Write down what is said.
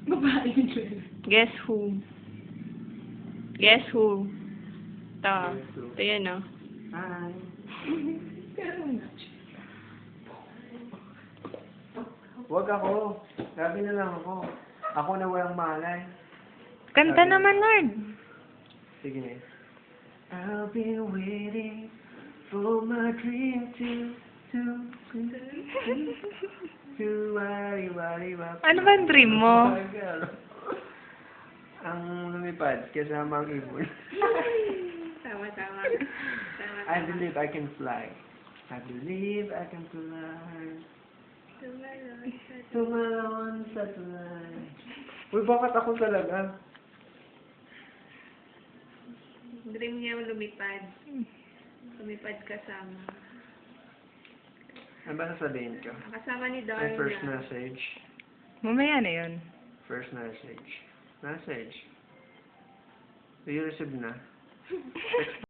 Babae din. Guess who? Guess who? Ito. Guess who? Ito yun, oh. Hi. Pero nga. Huwag ako. Sabi na lang ako. Ako na walang malay. Kanta naman, Lord. Sige. I've been waiting for my dream to wari-wari-wap. Ano ba ang dream mo? Ang lumipad kasama ang ibon. Tama. I believe I can fly. I believe I can fly. Tumalon sa tulay. Uy, bakit ako talaga? Dream niya lumipad. Lumipad kasama. Ano ba sasabihin ko? Kasama ni My Darna. first message. Mamaya na yun. First message. Message. Do you receive na? Text